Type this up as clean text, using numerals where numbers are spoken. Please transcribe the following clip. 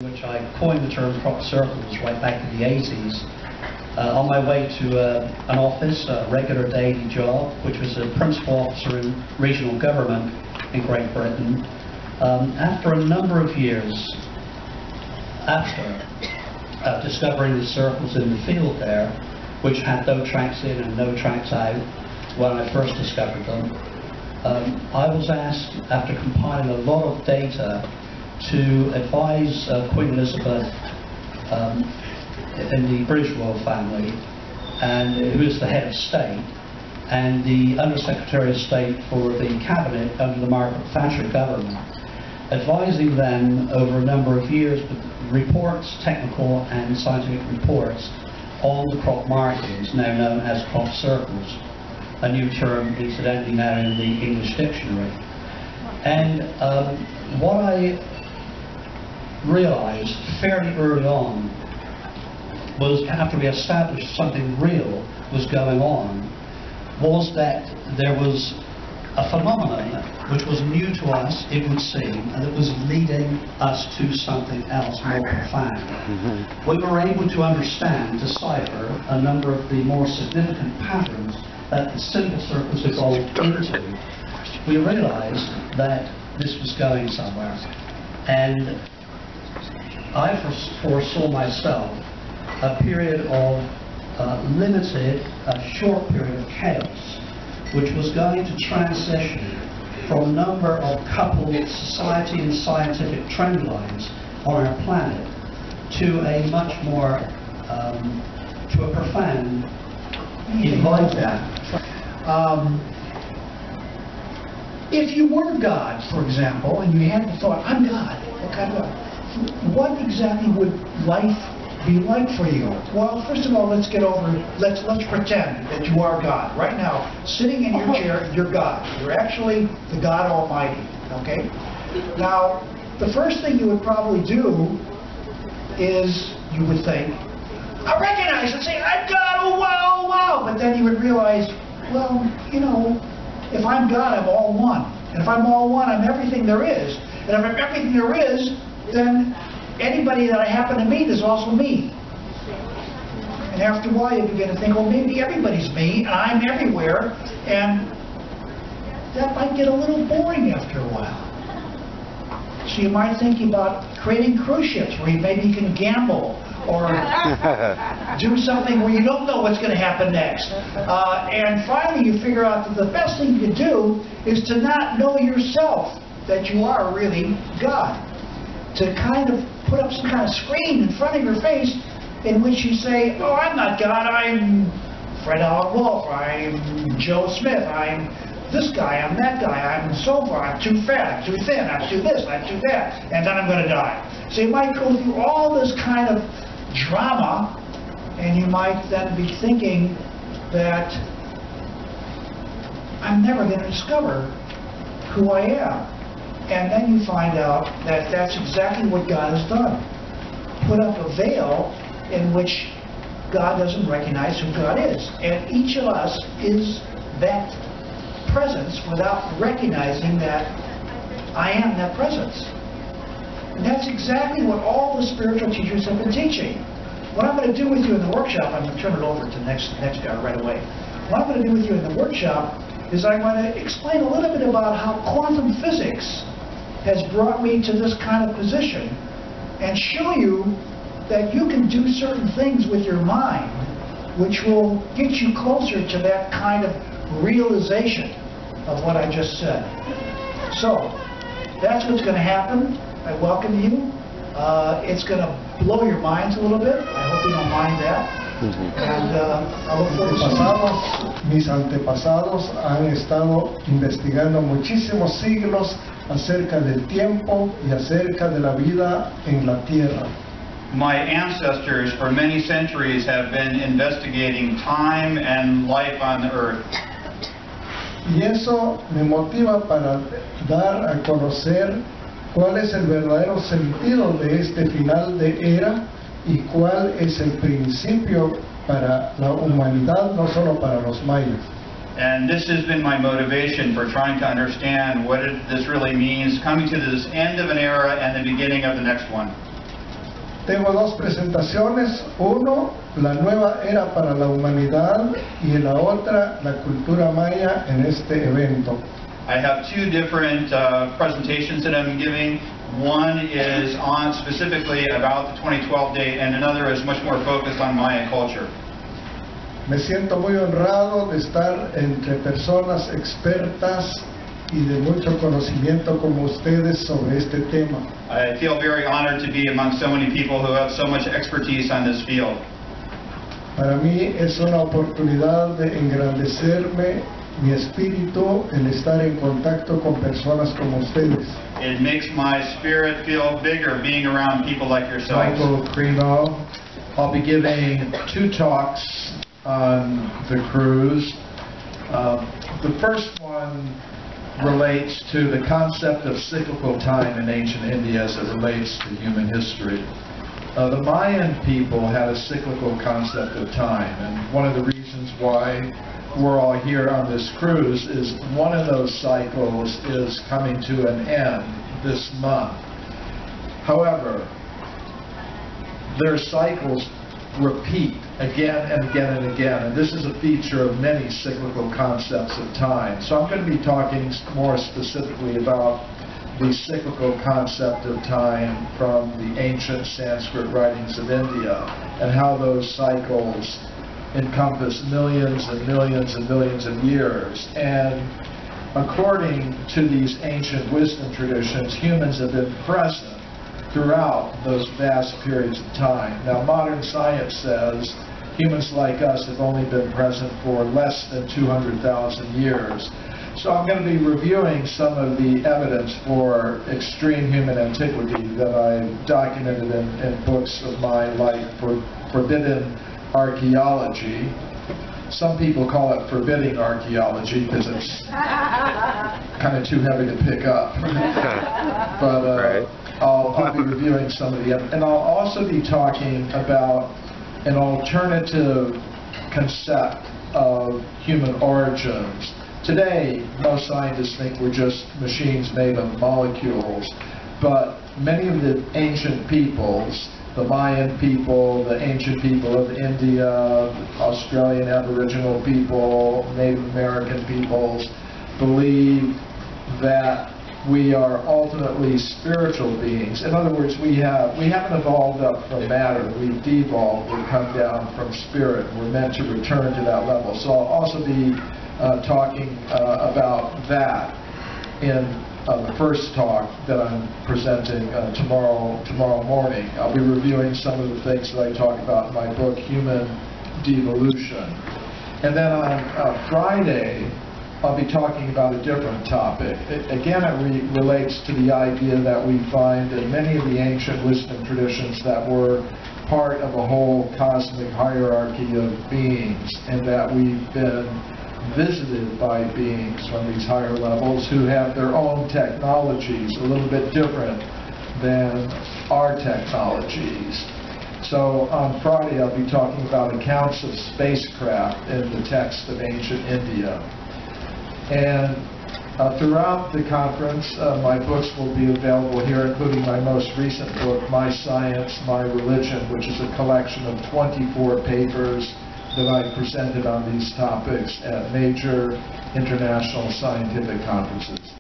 which I coined the term crop circles right back in the 80s. On my way to an office, a regular daily job, which was a principal officer in regional government in Great Britain. After a number of years after discovering the circles in the field there, which had no tracks in and no tracks out when I first discovered them, I was asked, after compiling a lot of data, to advise Queen Elizabeth in the British royal family, and who is the head of state, and the Under-Secretary of State for the Cabinet under the Margaret Thatcher government, advising them over a number of years with reports, technical and scientific reports, on the crop markings, now known as crop circles, a new term incidentally now in the English dictionary. And what I realized fairly early on was, after we established something real was going on, was that there was a phenomenon which was new to us, it would seem, and that was leading us to something else more profound. We were able to understand, decipher, a number of the more significant patterns that the simple circles evolved into. We realized that this was going somewhere, and I foresaw myself a period of limited, short period of chaos, which was going to transition from a number of coupled society and scientific trend lines on our planet to a much more, to a profound involvement. If you were God, for example, and you had the thought, I'm God, what kind of God? What exactly would life be like for you? Well, first of all, let's pretend that you are God. Right now, sitting in your chair, you're God. You're actually the God Almighty, okay? Now, the first thing you would probably do is, you would think, I recognize and say, I'm God, oh wow, oh wow. But then you would realize, well, you know, if I'm God, I'm all one. And if I'm all one, I'm everything there is. And if I'm everything there is, then anybody that I happen to meet is also me. And after a while you begin to think, well, maybe everybody's me, and I'm everywhere, and that might get a little boring after a while. So you might think about creating cruise ships where maybe you can gamble, or do something where you don't know what's going to happen next. And finally you figure out that the best thing you can do is to not know yourself that you are really God. To kind of put up some kind of screen in front of your face in which you say, oh, I'm not God, I'm Fred Allen Wolf, I'm Joe Smith, I'm this guy, I'm that guy, I'm so far, I'm too fat, I'm too thin, I'm too this, I'm too that, and then I'm going to die. So you might go through all this kind of drama, and you might then be thinking that I'm never going to discover who I am. And then you find out that that's exactly what God has done. Put up a veil in which God doesn't recognize who God is. And each of us is that presence without recognizing that I am that presence. And that's exactly what all the spiritual teachers have been teaching. What I'm going to do with you in the workshop, I'm going to turn it over to the next guy right away. What I'm going to do with you in the workshop is I'm going to explain a little bit about how quantum physics has brought me to this kind of position, and show you that you can do certain things with your mind which will get you closer to that kind of realization of what I just said. So that's what's going to happen. I welcome you. It's going to blow your minds a little bit. I hope you don't mind that. Mis antepasados han estado investigando muchísimos siglos acerca del tiempo y acerca de la vida en la tierra. My ancestors for many centuries have been investigating time and life on the earth. Y eso me motiva para dar a conocer cuál es el verdadero sentido de este final de era y cuál es el principio para la humanidad, no solo para los mayas. And this has been my motivation for trying to understand what this really means, coming to this end of an era and the beginning of the next one. Tengo dos presentaciones, uno, la nueva era para la humanidad, y en la otra, la cultura maya en este evento. I have two different presentations that I'm giving. One is on specifically about the 2012 date, and another is much more focused on Maya culture. Me siento muy honrado de estar entre personas expertas y de mucho conocimiento como ustedes sobre este tema. I feel very honored to be among so many people who have so much expertise on this field. Para mí es una oportunidad de engrandecerme mi espíritu el estar en contacto con personas como ustedes. It makes my spirit feel bigger being around people like yourselves. Michael Cremo. I'll be giving two talks on the cruise. The first one relates to the concept of cyclical time in ancient India as it relates to human history. The Mayan people had a cyclical concept of time, and one of the reasons why we're all here on this cruise is one of those cycles is coming to an end this month. However, their cycles repeat again and again and again, and this is a feature of many cyclical concepts of time. So I'm going to be talking more specifically about the cyclical concept of time from the ancient Sanskrit writings of India and how those cycles encompass millions and millions and millions of years. And according to these ancient wisdom traditions, humans have been present throughout those vast periods of time. Now, modern science says humans like us have only been present for less than 200,000 years. So I'm going to be reviewing some of the evidence for extreme human antiquity that I've documented in books of mine, like Forbidden Archaeology. Some people call it forbidding archaeology because it's kind of too heavy to pick up. But I'll be reviewing some of the evidence. And I'll also be talking about an alternative concept of human origins. Today, most scientists think we're just machines made of molecules, but many of the ancient peoples, the Mayan people, the ancient people of India, Australian Aboriginal people, Native American peoples, believe that we are ultimately spiritual beings. In other words, we haven't evolved up from matter. We've devolved. We've come down from spirit. We're meant to return to that level. So I'll also be talking about that in the first talk that I'm presenting tomorrow morning. I'll be reviewing some of the things that I talk about in my book, Human Devolution. And then on Friday, I'll be talking about a different topic. Again, it relates to the idea that we find in many of the ancient wisdom traditions that we're part of a whole cosmic hierarchy of beings, and that we've been visited by beings from these higher levels who have their own technologies a little bit different than our technologies. So on Friday I'll be talking about accounts of spacecraft in the text of ancient India. And throughout the conference, my books will be available here, including my most recent book, My Science, My Religion, which is a collection of 24 papers that I presented on these topics at major international scientific conferences.